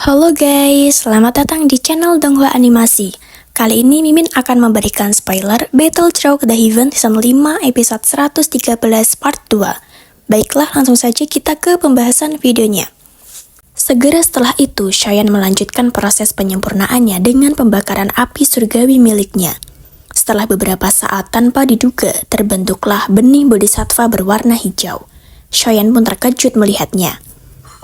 Halo guys, selamat datang di channel Donghua Animasi. Kali ini Mimin akan memberikan spoiler Battleground The Heaven Season 5 episode 113 part 2. Baiklah, langsung saja kita ke pembahasan videonya. Segera setelah itu, Cheyenne melanjutkan proses penyempurnaannya dengan pembakaran api surgawi miliknya. Setelah beberapa saat tanpa diduga, terbentuklah benih bodhisattva berwarna hijau. Cheyenne pun terkejut melihatnya.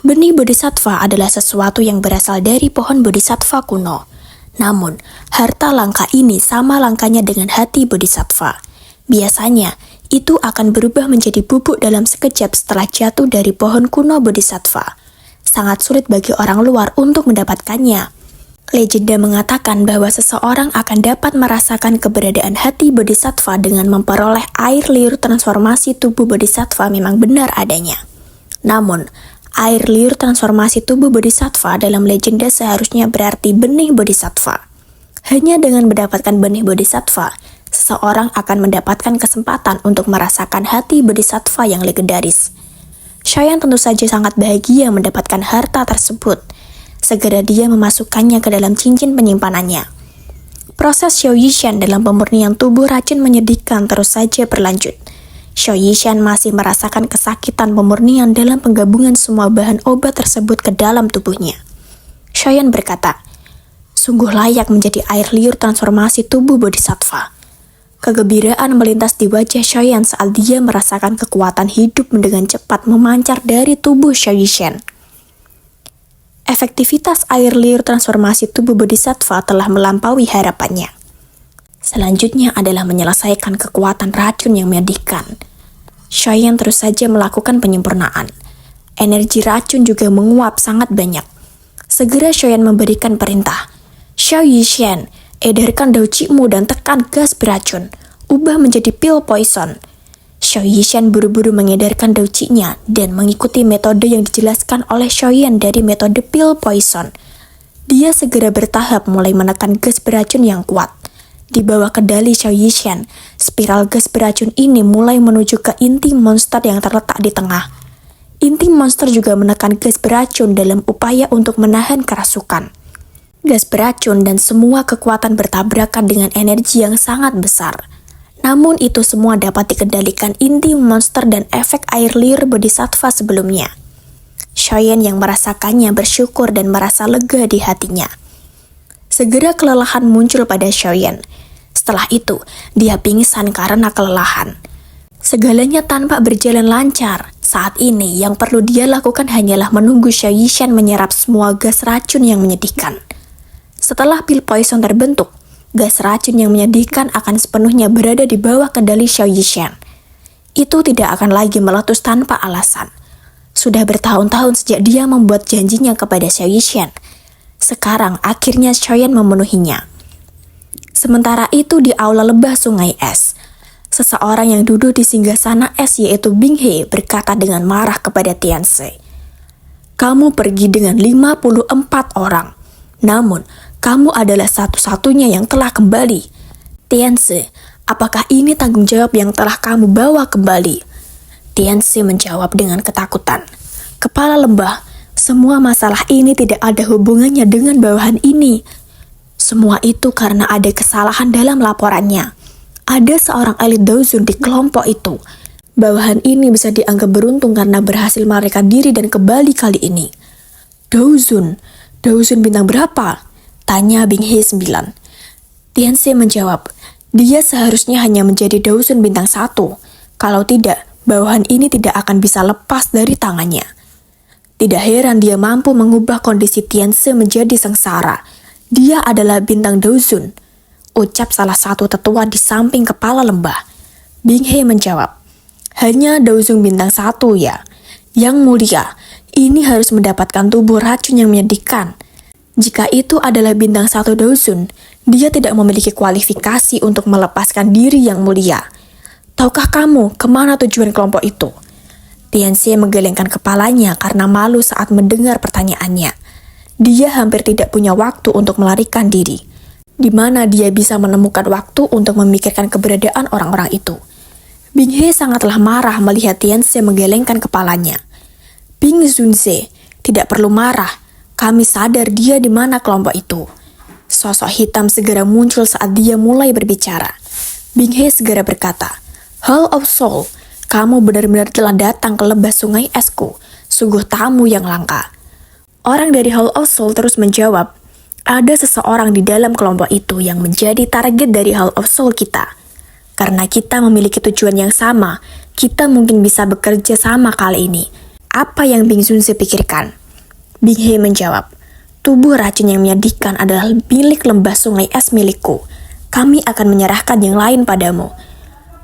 Benih bodhisattva adalah sesuatu yang berasal dari pohon bodhisattva kuno. Namun, harta langka ini sama langkanya dengan hati bodhisattva. Biasanya, itu akan berubah menjadi bubuk dalam sekejap setelah jatuh dari pohon kuno bodhisattva. Sangat sulit bagi orang luar untuk mendapatkannya. Legenda mengatakan bahwa seseorang akan dapat merasakan keberadaan hati bodhisattva dengan memperoleh air liur transformasi tubuh bodhisattva memang benar adanya. Namun, air liur transformasi tubuh bodhisattva dalam legenda seharusnya berarti benih bodhisattva. Hanya dengan mendapatkan benih bodhisattva, seseorang akan mendapatkan kesempatan untuk merasakan hati bodhisattva yang legendaris. Cheyenne tentu saja sangat bahagia mendapatkan harta tersebut. Segera dia memasukkannya ke dalam cincin penyimpanannya. Proses Xiao Yishan dalam pemurnian tubuh racun menyedihkan terus saja berlanjut. Xiao Yishan masih merasakan kesakitan pemurnian dalam penggabungan semua bahan obat tersebut ke dalam tubuhnya. Cheyenne berkata, "Sungguh layak menjadi air liur transformasi tubuh bodhisattva." Kegembiraan melintas di wajah Cheyenne saat dia merasakan kekuatan hidup dengan cepat memancar dari tubuh Xiao Yishan. Efektivitas air liur transformasi tubuh bodhisattva telah melampaui harapannya. Selanjutnya adalah menyelesaikan kekuatan racun yang menyedihkan. Cheyenne terus saja melakukan penyempurnaan. Energi racun juga menguap sangat banyak. Segera Cheyenne memberikan perintah, "Xiao Yishan, edarkan daucimu dan tekan gas beracun. Ubah menjadi pil poison." Xiao Yishan buru-buru mengedarkan daucinya dan mengikuti metode yang dijelaskan oleh Cheyenne dari metode pil poison. Dia segera bertahap mulai menekan gas beracun yang kuat. Di bawah kendali Xiao Yishan, spiral gas beracun ini mulai menuju ke inti monster yang terletak di tengah. Inti monster juga menekan gas beracun dalam upaya untuk menahan kerasukan. Gas beracun dan semua kekuatan bertabrakan dengan energi yang sangat besar. Namun itu semua dapat dikendalikan inti monster dan efek air liur bodhisattva sebelumnya. Cheyenne yang merasakannya bersyukur dan merasa lega di hatinya. Segera kelelahan muncul pada Cheyenne. Setelah itu, dia pingsan karena kelelahan. Segalanya tampak berjalan lancar. Saat ini, yang perlu dia lakukan hanyalah menunggu Xiao Yishan menyerap semua gas racun yang menyedihkan. Setelah pil poison terbentuk, gas racun yang menyedihkan akan sepenuhnya berada di bawah kendali Xiao Yishan. Itu tidak akan lagi meletus tanpa alasan. Sudah bertahun-tahun sejak dia membuat janjinya kepada Xiao Yishan. Sekarang akhirnya Cheyenne memenuhinya. Sementara itu di aula lebah sungai es, seseorang yang duduk di singgasana es yaitu Bing He berkata dengan marah kepada Tianzi, "Kamu pergi dengan 54 orang, namun kamu adalah satu-satunya yang telah kembali. Tianzi, apakah ini tanggung jawab yang telah kamu bawa kembali?" Tianzi menjawab dengan ketakutan, "Kepala lembah, semua masalah ini tidak ada hubungannya dengan bawahan ini. Semua itu karena ada kesalahan dalam laporannya. Ada seorang elit Daozun di kelompok itu. Bawahan ini bisa dianggap beruntung karena berhasil melarikan diri dan kembali kali ini." "Daozun? Daozun bintang berapa?" tanya Bing He 9. Tianzi menjawab, "Dia seharusnya hanya menjadi Daozun bintang 1. Kalau tidak, bawahan ini tidak akan bisa lepas dari tangannya." Tidak heran dia mampu mengubah kondisi Tianzi menjadi sengsara. Dia adalah bintang Daozun, ucap salah satu tetua di samping kepala lembah. Bing He menjawab, "Hanya Daozun bintang 1 ya. Yang mulia, ini harus mendapatkan tubuh racun yang menyedihkan. Jika itu adalah bintang 1 Daozun, dia tidak memiliki kualifikasi untuk melepaskan diri yang mulia. Tahukah kamu kemana tujuan kelompok itu?" Tianzi menggelengkan kepalanya karena malu saat mendengar pertanyaannya. Dia hampir tidak punya waktu untuk melarikan diri. Di mana dia bisa menemukan waktu untuk memikirkan keberadaan orang-orang itu? Bing He sangatlah marah melihat Tianzi menggelengkan kepalanya. "Bing Zunze, tidak perlu marah. Kami sadar dia di mana kelompok itu. Sosok hitam segera muncul saat dia mulai berbicara. Bing He segera berkata, "Hall of Soul, kamu benar-benar telah datang ke lembah sungai esku. Sungguh tamu yang langka." Orang dari Hall of Soul terus menjawab, "Ada seseorang di dalam kelompok itu yang menjadi target dari Hall of Soul kita. Karena kita memiliki tujuan yang sama, kita mungkin bisa bekerja sama kali ini." Apa yang Bing Junzi pikirkan? Bing He menjawab, "Tubuh racun yang menyedihkan adalah milik lembah sungai es milikku. Kami akan menyerahkan yang lain padamu."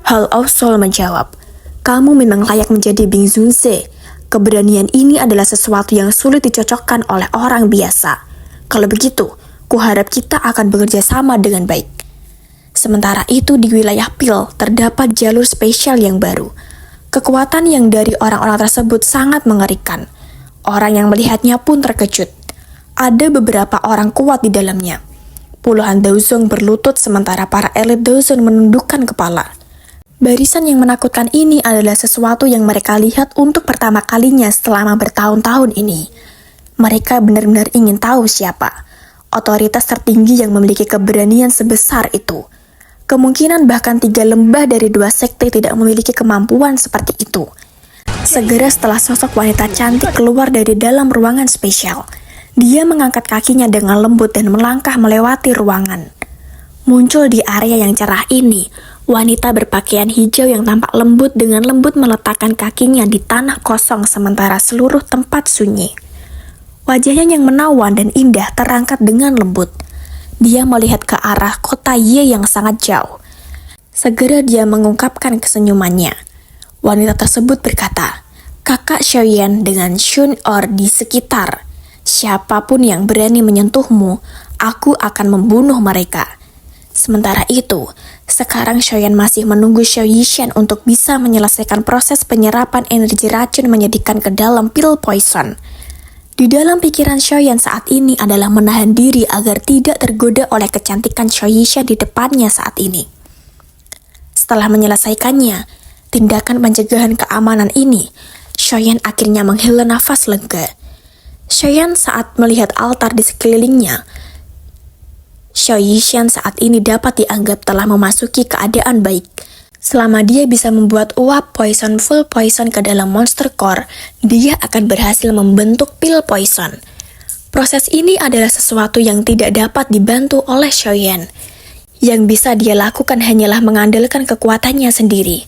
Hall of Soul menjawab, "Kamu memang layak menjadi Bing Junzi. Keberanian ini adalah sesuatu yang sulit dicocokkan oleh orang biasa. Kalau begitu, kuharap kita akan bekerja sama dengan baik." Sementara itu di wilayah Pil terdapat jalur spesial yang baru. Kekuatan yang dari orang-orang tersebut sangat mengerikan. Orang yang melihatnya pun terkejut. Ada beberapa orang kuat di dalamnya. Puluhan Daozong berlutut sementara para elit Daozong menundukkan kepala. Barisan yang menakutkan ini adalah sesuatu yang mereka lihat untuk pertama kalinya selama bertahun-tahun ini. Mereka benar-benar ingin tahu siapa otoritas tertinggi yang memiliki keberanian sebesar itu. Kemungkinan bahkan 3 lembah dari 2 sekte tidak memiliki kemampuan seperti itu. Segera setelah sosok wanita cantik keluar dari dalam ruangan spesial, dia mengangkat kakinya dengan lembut dan melangkah melewati ruangan. Muncul di area yang cerah ini, wanita berpakaian hijau yang tampak lembut dengan lembut meletakkan kakinya di tanah kosong sementara seluruh tempat sunyi. Wajahnya yang menawan dan indah terangkat dengan lembut. Dia melihat ke arah kota Ye yang sangat jauh. Segera dia mengungkapkan kesenyumannya. Wanita tersebut berkata, "Kakak Xiaoyan dengan Shun Or di sekitar. Siapapun yang berani menyentuhmu, aku akan membunuh mereka." Sementara itu, sekarang Xiaoyan masih menunggu Xiao Yishan untuk bisa menyelesaikan proses penyerapan energi racun menyedihkan ke dalam pil poison. Di dalam pikiran Xiaoyan saat ini adalah menahan diri agar tidak tergoda oleh kecantikan Xiao Yishan di depannya saat ini. Setelah menyelesaikannya, tindakan pencegahan keamanan ini, Xiaoyan akhirnya menghela nafas lega. Xiaoyan saat melihat altar di sekelilingnya, Xiao Yishan saat ini dapat dianggap telah memasuki keadaan baik. Selama dia bisa membuat uap poison full poison ke dalam monster core, dia akan berhasil membentuk pil poison. Proses ini adalah sesuatu yang tidak dapat dibantu oleh Xiaoyan. Yang bisa dia lakukan hanyalah mengandalkan kekuatannya sendiri.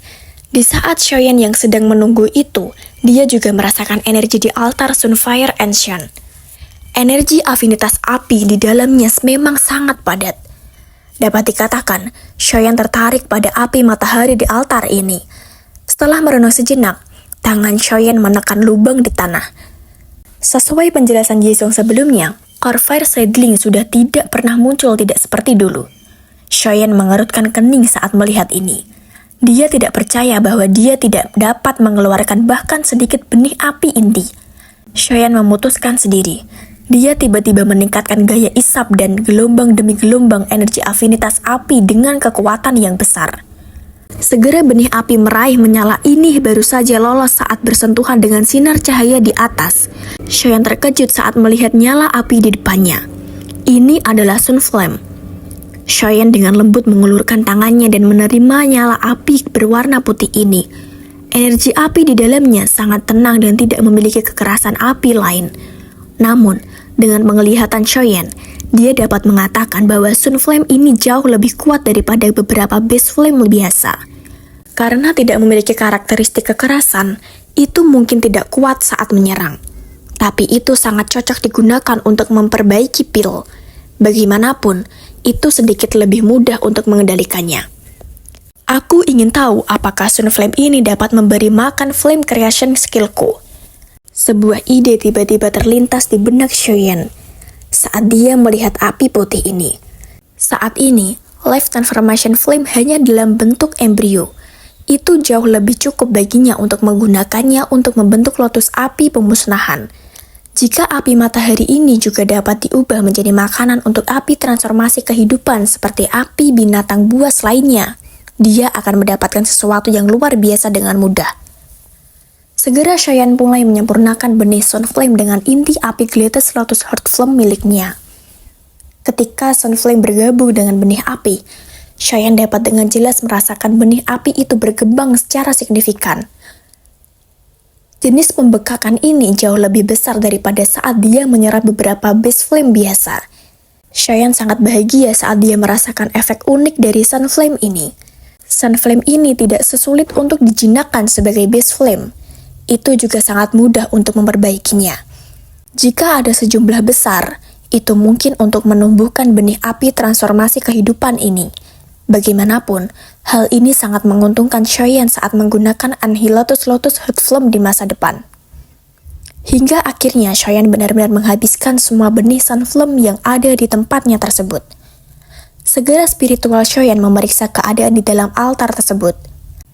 Di saat Xiaoyan yang sedang menunggu itu, dia juga merasakan energi di altar Sunfire Ancient. Energi afinitas api di dalamnya memang sangat padat. Dapat dikatakan, Xiaoyan tertarik pada api matahari di altar ini. Setelah merenung sejenak, tangan Xiaoyan menekan lubang di tanah. Sesuai penjelasan Yizong sebelumnya, Core Fire Seedling sudah tidak pernah muncul tidak seperti dulu. Xiaoyan mengerutkan kening saat melihat ini. Dia tidak percaya bahwa dia tidak dapat mengeluarkan bahkan sedikit benih api inti. Xiaoyan memutuskan sendiri. Dia tiba-tiba meningkatkan gaya isap dan gelombang demi gelombang energi afinitas api dengan kekuatan yang besar. Segera benih api meraih menyala ini baru saja lolos saat bersentuhan dengan sinar cahaya di atas. Xiaoyan terkejut saat melihat nyala api di depannya. Ini adalah Sun Flame. Xiaoyan dengan lembut mengulurkan tangannya dan menerima nyala api berwarna putih ini. Energi api di dalamnya sangat tenang dan tidak memiliki kekerasan api lain. Namun, dengan penglihatan Xiaoyan, dia dapat mengatakan bahwa Sun Flame ini jauh lebih kuat daripada beberapa Beast Flame biasa. Karena tidak memiliki karakteristik kekerasan, itu mungkin tidak kuat saat menyerang. Tapi itu sangat cocok digunakan untuk memperbaiki pil. Bagaimanapun, itu sedikit lebih mudah untuk mengendalikannya. Aku ingin tahu apakah Sun Flame ini dapat memberi makan Flame Creation skillku. Sebuah ide tiba-tiba terlintas di benak Xiaoyan saat dia melihat api putih ini. Saat ini, Life Transformation Flame hanya dalam bentuk embrio. Itu jauh lebih cukup baginya untuk menggunakannya untuk membentuk lotus api pemusnahan. Jika api matahari ini juga dapat diubah menjadi makanan untuk api transformasi kehidupan seperti api binatang buas lainnya, dia akan mendapatkan sesuatu yang luar biasa dengan mudah. Segera Cheyenne mulai menyempurnakan benih Sunflame dengan inti api Glacius Lotus Heart Flame miliknya. Ketika Sunflame bergabung dengan benih api, Cheyenne dapat dengan jelas merasakan benih api itu berkembang secara signifikan. Jenis pembekakan ini jauh lebih besar daripada saat dia menyerap beberapa base flame biasa. Cheyenne sangat bahagia saat dia merasakan efek unik dari Sunflame ini. Sunflame ini tidak sesulit untuk dijinakkan sebagai base flame. Itu juga sangat mudah untuk memperbaikinya. Jika ada sejumlah besar, itu mungkin untuk menumbuhkan benih api transformasi kehidupan ini. Bagaimanapun, hal ini sangat menguntungkan Cheyenne saat menggunakan Annihilatus Lotus Heart Flame di masa depan. Hingga akhirnya Cheyenne benar-benar menghabiskan semua benih Sunflame yang ada di tempatnya tersebut. Segera spiritual Cheyenne memeriksa keadaan di dalam altar tersebut.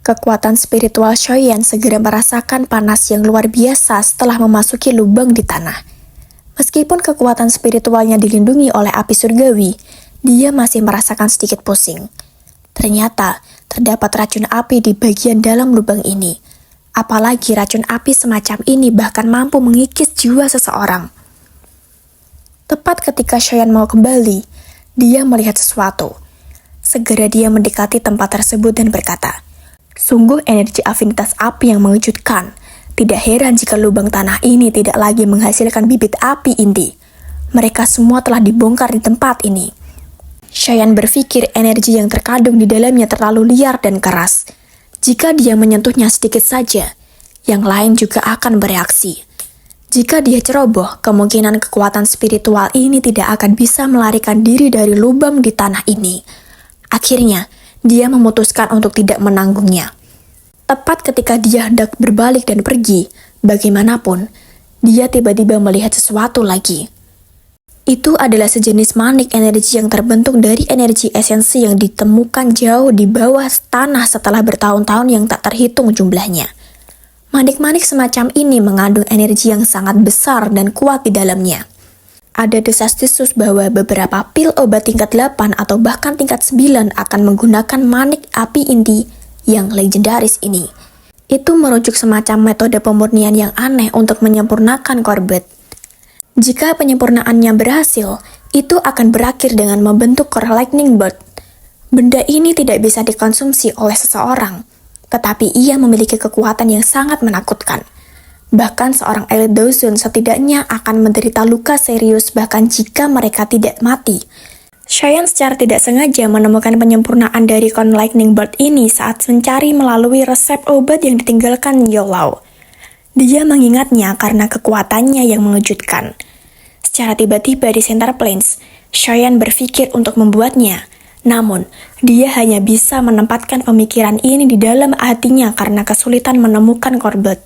Kekuatan spiritual Cheyenne segera merasakan panas yang luar biasa setelah memasuki lubang di tanah. Meskipun kekuatan spiritualnya dilindungi oleh api surgawi, dia masih merasakan sedikit pusing. Ternyata, terdapat racun api di bagian dalam lubang ini. Apalagi racun api semacam ini bahkan mampu mengikis jiwa seseorang. Tepat ketika Cheyenne mau kembali, dia melihat sesuatu. Segera dia mendekati tempat tersebut dan berkata, "Sungguh energi afinitas api yang mengejutkan. Tidak heran jika lubang tanah ini tidak lagi menghasilkan bibit api inti. Mereka semua telah dibongkar di tempat ini." Cheyenne berpikir energi yang terkandung di dalamnya terlalu liar dan keras. Jika dia menyentuhnya sedikit saja, yang lain juga akan bereaksi. Jika dia ceroboh, kemungkinan kekuatan spiritual ini tidak akan bisa melarikan diri dari lubang di tanah ini. Akhirnya, dia memutuskan untuk tidak menanggungnya. Tepat ketika dia hendak berbalik dan pergi, bagaimanapun, dia tiba-tiba melihat sesuatu lagi. Itu adalah sejenis manik energi yang terbentuk dari energi esensi yang ditemukan jauh di bawah tanah setelah bertahun-tahun yang tak terhitung jumlahnya. Manik-manik semacam ini mengandung energi yang sangat besar dan kuat di dalamnya. Ada desas-desus bahwa beberapa pil obat tingkat 8 atau bahkan tingkat 9 akan menggunakan manik api inti yang legendaris ini. Itu merujuk semacam metode pemurnian yang aneh untuk menyempurnakan Corbat. Jika penyempurnaannya berhasil, itu akan berakhir dengan membentuk Core Lightning Bolt. Benda ini tidak bisa dikonsumsi oleh seseorang, tetapi ia memiliki kekuatan yang sangat menakutkan. Bahkan seorang Elite Dozen setidaknya akan menderita luka serius bahkan jika mereka tidak mati. Cheyenne secara tidak sengaja menemukan penyempurnaan dari Core Lightning Bolt ini saat mencari melalui resep obat yang ditinggalkan Yolau. Dia mengingatnya karena kekuatannya yang mengejutkan. Secara tiba-tiba di Center Plains, Cheyenne berpikir untuk membuatnya. Namun, dia hanya bisa menempatkan pemikiran ini di dalam hatinya karena kesulitan menemukan Corbat.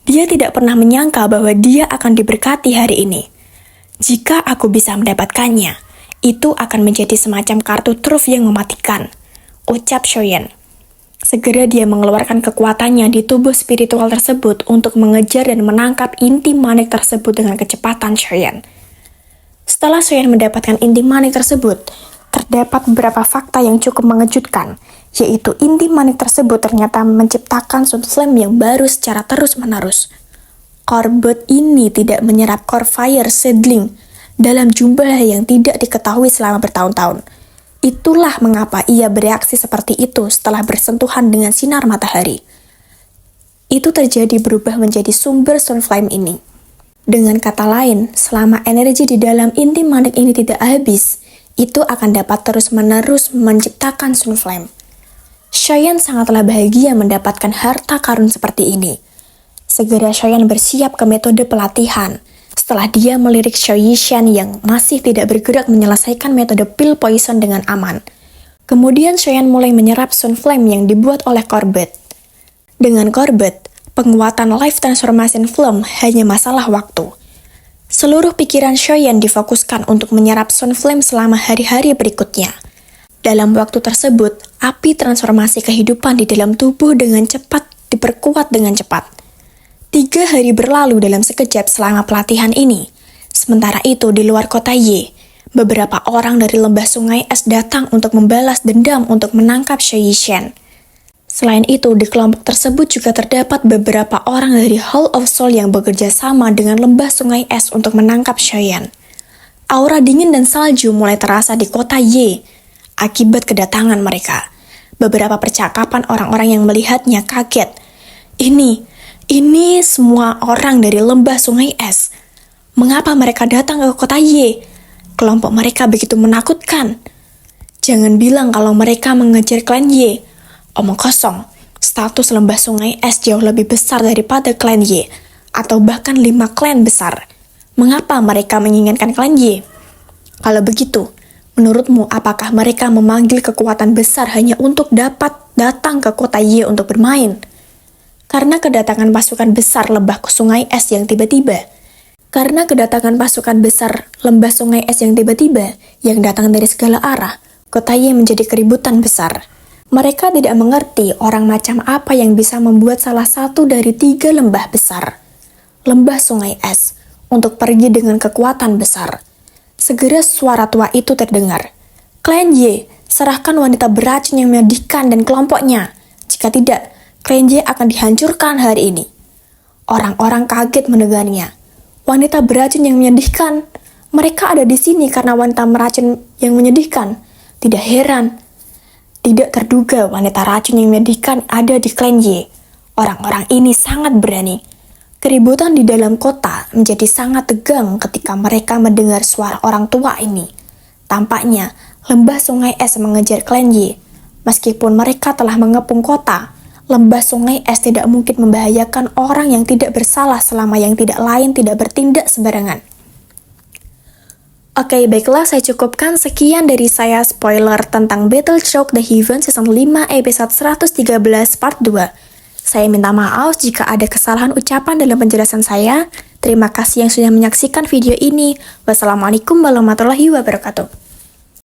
Dia tidak pernah menyangka bahwa dia akan diberkati hari ini. Jika aku bisa mendapatkannya, itu akan menjadi semacam kartu truf yang mematikan, ucap Cheyenne. Segera dia mengeluarkan kekuatannya di tubuh spiritual tersebut untuk mengejar dan menangkap inti manik tersebut dengan kecepatan Cheyenne. Setelah Cheyenne mendapatkan inti manik tersebut, terdapat beberapa fakta yang cukup mengejutkan, yaitu inti manik tersebut ternyata menciptakan Sunflame yang baru secara terus-menerus. Corbat ini tidak menyerap Core Fire Seedling dalam jumlah yang tidak diketahui selama bertahun-tahun. Itulah mengapa ia bereaksi seperti itu setelah bersentuhan dengan sinar matahari. Itu terjadi berubah menjadi sumber Sunflame ini. Dengan kata lain, selama energi di dalam inti manik ini tidak habis, itu akan dapat terus-menerus menciptakan Sunflame. Cheyenne sangatlah bahagia mendapatkan harta karun seperti ini. Segera Cheyenne bersiap ke metode pelatihan. Setelah dia melirik Xiao Yishan yang masih tidak bergerak menyelesaikan metode pil poison dengan aman. Kemudian Cheyenne mulai menyerap Sunflame yang dibuat oleh Corbat. Dengan Corbat, penguatan Life Transformation Flame hanya masalah waktu. Seluruh pikiran Cheyenne difokuskan untuk menyerap Sunflame selama hari-hari berikutnya. Dalam waktu tersebut, api transformasi kehidupan di dalam tubuh dengan cepat diperkuat dengan cepat. 3 hari berlalu dalam sekejap selama pelatihan ini. Sementara itu di luar kota Ye, beberapa orang dari lembah sungai es datang untuk membalas dendam untuk menangkap Xiao Yishan. Selain itu, di kelompok tersebut juga terdapat beberapa orang dari Hall of Soul yang bekerja sama dengan lembah sungai es untuk menangkap Cheyenne. Aura dingin dan salju mulai terasa di kota Y akibat kedatangan mereka. Beberapa percakapan orang-orang yang melihatnya kaget. Ini semua orang dari lembah sungai es. Mengapa mereka datang ke kota Y? Kelompok mereka begitu menakutkan. Jangan bilang kalau mereka mengejar klan Y. Omong kosong, status lembah sungai es jauh lebih besar daripada klan Y, atau bahkan 5 klan besar. Mengapa mereka menginginkan klan Y? Kalau begitu, menurutmu apakah mereka memanggil kekuatan besar hanya untuk dapat datang ke kota Y untuk bermain? Karena kedatangan pasukan besar lembah sungai es yang tiba-tiba. Karena kedatangan pasukan besar lembah sungai es yang tiba-tiba, yang datang dari segala arah, kota Y menjadi keributan besar. Mereka tidak mengerti orang macam apa yang bisa membuat salah satu dari 3 lembah besar, lembah sungai es, untuk pergi dengan kekuatan besar. Segera suara tua itu terdengar. Klan Y, serahkan wanita beracun yang menyedihkan dan kelompoknya. Jika tidak, klan Y akan dihancurkan hari ini. Orang-orang kaget mendengarnya. Wanita beracun yang menyedihkan. Mereka ada di sini karena wanita meracun yang menyedihkan. Tidak heran. Tidak terduga wanita racun yang menyedihkan ada di klan Y. Orang-orang ini sangat berani. Keributan di dalam kota menjadi sangat tegang ketika mereka mendengar suara orang tua ini. Tampaknya lembah sungai es mengejar klan Y. Meskipun mereka telah mengepung kota, lembah sungai es tidak mungkin membahayakan orang yang tidak bersalah selama yang tidak lain tidak bertindak sembarangan. Oke, baiklah, saya cukupkan sekian dari saya spoiler tentang Battleshock The Heaven Season 5 episode 113 part 2. Saya minta maaf jika ada kesalahan ucapan dalam penjelasan saya. Terima kasih yang sudah menyaksikan video ini. Wassalamualaikum warahmatullahi wabarakatuh.